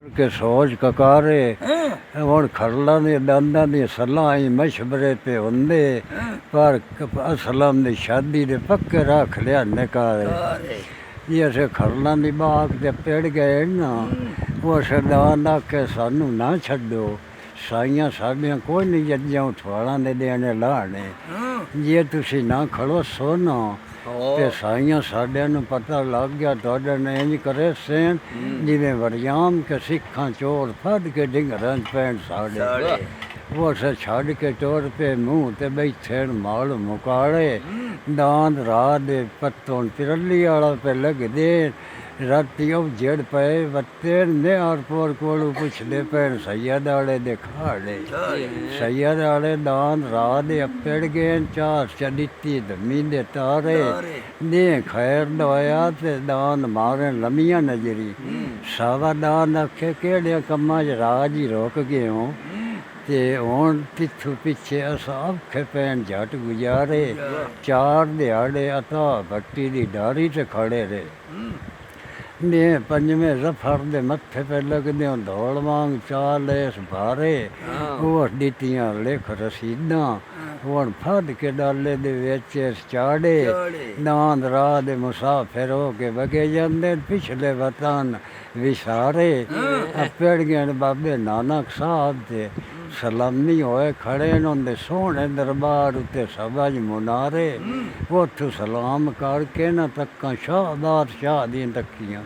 के सोच ककारे ਹੁਣ ਖਰਲਾਂ ਦੇ ਦੰਦਾਂ ਦੀਆਂ ਸੱਲਾਂ ਆਈ ਮਸ਼ਵਰੇ ਤੇ ਹੁੰਦੇ ਪਰ ਅਸਲਮ ਦੀ ਸ਼ਾਦੀ ਦੇ ਪੱਕੇ ਰੱਖ ਲਿਆ ਨਿਕਾਰੇ ਜੇ ਅਸੀਂ ਖਰਲਾਂ ਦੀ ਬਾਗ ਤੇ ਪੜ ਗਏ ਨਾ ਉਹ ਸਰਦਾਰ ਦਾ ਕਿ ਸਾਨੂੰ ਨਾ ਛੱਡੋ ਸਾਈਆਂ ਸਾਡੀਆਂ ਕੋਈ ਨਹੀਂ ਜੱਜਾਂ ਉਠਵਾਲਾਂ ਦੇ ਦੇਣੇ ਲਾਣੇ ਜੇ ਤੁਸੀਂ ਨਾ ਖੜੋ ਸੋਨਾ ਤੇ ਸਾਈਆਂ ਸਾਡਿਆਂ ਨੂੰ ਪਤਾ ਲੱਗ ਗਿਆ ਤੁਹਾਡੇ ਨੇ ਇੰਝ ਕਰੇ ਸੇਨ ਜਿਵੇਂ ਵਰਿਆਮ ਕੇ ਸਿੱਖਾਂ ਚੋਰ ਫੜ ਕੇ ਡਿੰਗਰਾਂ 'ਚ ਪੈਣ ਸਾਡੇ ਉਹ ਸੇ ਛੱਡ ਕੇ ਟੋਰ ਪੇ ਮੂੰਹ ਤੇ ਬੈਠੇ ਮਾਲ ਮੁਕਾਲੇ ਦਾੰਦ ਰਾਤ ਦੇ ਪੱਤੋਂ ਤਿਰਲੀ ਵਾਲਾ ਪੇ ਲੱਗਦੇ ਰਾਤੀ ਉਹ ਜੜ ਪਏ ਵੱਤੇ ਨੇ ਆਰਪੋਰ ਕੋਲੋਂ ਪੁੱਛਦੇ ਪੈਣ ਸੈਯਦ ਵਾਲੇ ਦੇ ਖਾੜੇ ਸੈਯਦ ਵਾਲੇ ਦਾਨ ਰਾਤ ਦੇ ਪੜ ਗਏ ਚਾਰ ਚੜੀਤੀ ਧਮੀ ਦੇ ਤਾਰੇ ਨੇ ਖੈਰ ਦਵਾਇਆ ਤੇ ਦਾਨ ਮਾਰੇ ਲੰਮੀਆਂ ਨਜ਼ਰੀ ਸਾਵਾ ਦਾਨ ਆਖੇ ਕਿਹੜੇ ਕੰਮਾਂ 'ਚ ਰਾਜ ਹੀ ਰੁਕ ਗਏ ਹੋ ਤੇ ਹੁਣ ਪਿੱਛੋਂ ਪਿੱਛੇ ਅਸਾਂ ਅੱਖੇ ਪੈਣ ਝਟ ਗੁਜ਼ਾਰੇ ਚਾਰ ਦਿਹਾੜੇ ਅਤਾ ਭੱਟੀ ਦੀ ਡਾਰੀ ਤੇ ਖੜੇ ਰਹੇ ਨੇ ਪੰਜਵੇਂ ਜ਼ਫਰ ਦੇ ਮੱਥੇ ਪੇ ਲੱਗਦੇ ਦੌੜ ਵਾਂਗ ਚਾਲ ਇਸ ਭਾਰੇ ਉਹ ਦਿੱਤੀਆਂ ਲਿਖ ਰਸੀਦਾਂ ਹੁਣ ਫੜ ਕੇ ਡਾਲੇ ਦੇ ਵਿੱਚ ਚਾੜੇ ਨਾਂਦ ਰਾਹ ਦੇ ਮੁਸਾਫਿਰ ਹੋ ਕੇ ਵਗੇ ਜਾਂਦੇ ਪਿਛਲੇ ਵਤਨ ਵਿਸਾਰੇ ਪੜ ਗਏ ਬਾਬੇ ਨਾਨਕ ਸਾਹਿਬ ਦੇ ਸਲਾਮੀ ਹੋਏ ਖੜੇ ਨੇ ਸੋਹਣੇ ਦਰਬਾਰ ਉੱਤੇ ਸਭਾ 'ਚ ਮੁਨਾਰੇ ਉੱਥੋਂ ਸਲਾਮ ਕਰਕੇ ਨਾ ਤੱਕਾਂ ਸ਼ਾਹਦਾਰ ਸ਼ਾਹ ਦੀਆਂ ਤੱਕੀਆਂ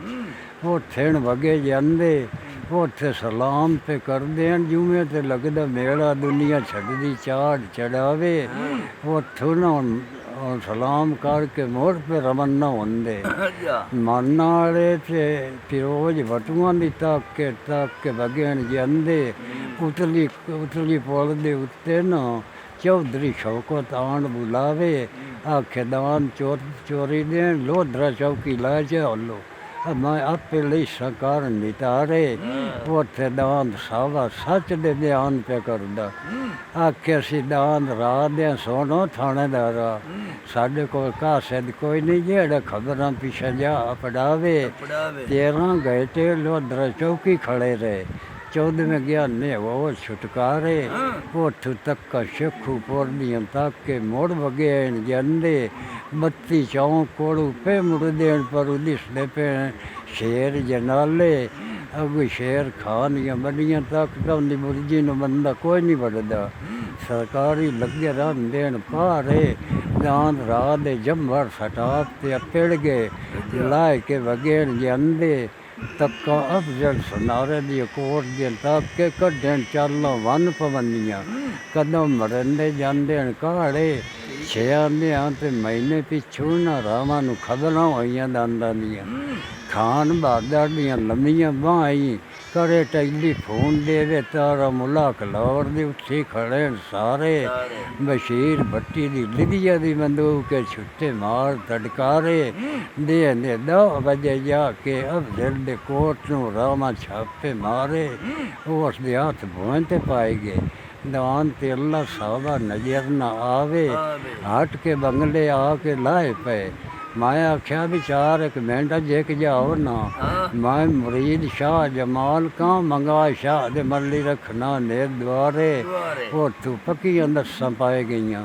ਉੱਥੇ ਵਗੇ ਜਾਂਦੇ ਉੱਥੇ ਸਲਾਮ ਤੇ ਕਰਦੇ ਹਨ ਜਿਵੇਂ ਤੇ ਲੱਗਦਾ ਮੇਲਾ ਦੁਨੀਆ ਛੱਡਦੀ ਚਾੜ ਚੜਾਵੇ ਉੱਥੋਂ ਨਾ ਸਲਾਮ ਕਰਕੇ ਮੋੜ ਪੇ ਰਵਾਨਾ ਹੁੰਦੇ ਮਨ ਵਾਲੇ ਤੇ ਫਿਰੋਜ਼ ਵਟੂਆਂ ਦੀ ਤੱਕ ਕੇ ਵਗਣ ਜਾਂਦੇ ਉਤਲੀ ਪੁਲ ਦੇ ਉੱਤੇ ਨਾ ਚੌਧਰੀ ਸ਼ੌਕਤ ਆਣ ਬੁਲਾਵੇ ਆਖੇ ਦਾਨ ਚੋਰੀ ਦੇ ਲੋਧਰਾ ਚੌਕੀ ਲੈ ਚੱਲੋ ਮੈਂ ਆਪੇ ਲਈ ਸਰਕਾਰ ਨਿਤਾਰੇ ਉੱਥੇ ਦਾਨ ਸਾਵਾ ਸੱਚ ਦੇ ਬਿਆਨ ਪੇ ਕਰਦਾ ਆਖੇ ਅਸੀਂ ਦਾਨ ਰਾਤ ਦੇ ਸੋਨੋ ਥਾਣੇਦਾਰਾ ਸਾਡੇ ਕੋਲ ਕਾਸਦ ਕੋਈ ਨਹੀਂ ਜਿਹੜਾ ਖਬਰਾਂ ਪਿੱਛੇ ਜਾ ਪੜਾਵੇ 13 ਘੰਟੇ ਲੋਧਰਾ ਚੌਕੀ ਖੜੇ ਰਹੇ 14वें ज्ञान ने वो छुटकारे उठ तक शेखू पोरनियां तक के मोड़ वगे जंदे 32 चौंक कोड़ू पे मुड़ देन पर दिसदे पे शेर जनाले अगू शेर खान या बड़ियां तक तो मुर्जी न बंदा कोई नहीं बढ़दा सरकारी लगे रन देन पारे दान रात दे जम्बर सटाप ते पेड़ गए लाए के वगेन जंदे तक्का अफजल सुनारे दी कोट दे तक के कड्डन चालां वन पवनियां कदम मरंदे जांदे काड़े छियां ते महीने पिछू ना रावां नूं खबरां होईयां दंदां दियां खान बहादुर दियां लम्मियां बाहीं करे टेलीफोन देवे तारा मुलाक लाहौर दे उत्थे खड़े सारे बशीर भट्टी दी लिबिया दी बंदूक के छुट्टे मार तड़कारे दे 10 बजे जाके अफजल दे कोट नूं रामा छापे मारे उस दे हथ भुएं ते पाए गए दान ते अल्लाह साहबा नजर न आवे हट के बंगले आके लाए पे मैं आख्या भी 4 मिनट जेक जाओ ना मैं मुरीद शाह जमाल का मंगा शाह दे मरली रखना ने द्वारे उठू पक्कियां दस्सां पाए गईयां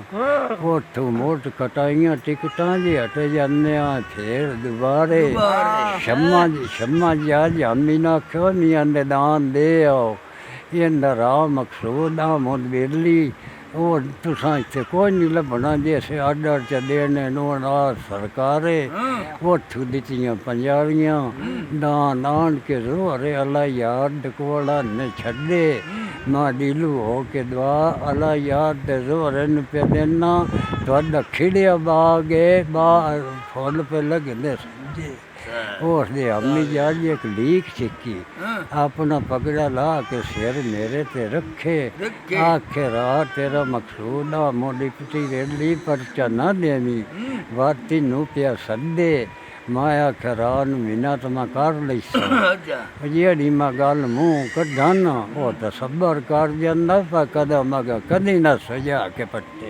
उठू मोट कटाइयां टिकटां जी हटे जाने फिर दुबारे शम्मा जा जामी ना क्यों नहीं आंदे दान दे आओ इंदा राह मकसूद आमद बिरली ਉਹ ਤੁਸਾਂ ਇੱਥੇ ਕੋਈ ਨਹੀਂ ਲੱਭਣਾ ਜੇ ਅਸੀਂ ਆਡਰ ਚ ਦੇਣੇ ਨੂੰ ਨਾਲ ਸਰਕਾਰੇ ਉੱਥੋਂ ਦਿੱਤੀਆਂ ਪੰਜਾਲੀਆਂ ਦਾਨ ਆਣ ਕੇ ਰੋਰੇ ਅੱਲਾ ਯਾਰ ਡਕੋਲਾ ਨੇ ਛੱਡੇ ਨਾ ਡੀਲੂ ਹੋ ਕੇ ਦੁਆ ਅੱਲਾ ਯਾਰ ਦੇ ਰੋਰੇ ਨੂੰ ਪੇ ਦੇਣਾ ਤੁਹਾਡਾ ਖਿੜਿਆ ਬਾਗੇ ਬਾਹਰ ਫੁੱਲ ਪੇ ਲੱਗਦੇ ਸਮਝੇ उसने अम्मी जान एक लीक छिकी अपना पगड़ा ला के सिर मेरे ते रखे आखे रात तेरा मकसूद आ मोडी पिटी रेली परचा ना देवी वाती नू पिया सदे मैं आखे रात महीना तो मैं कर ली जी मैं गल मूँह कढ़ा ना वो तो सबर कर जाता पर कदम मगर कदी ना सजा के पट्टे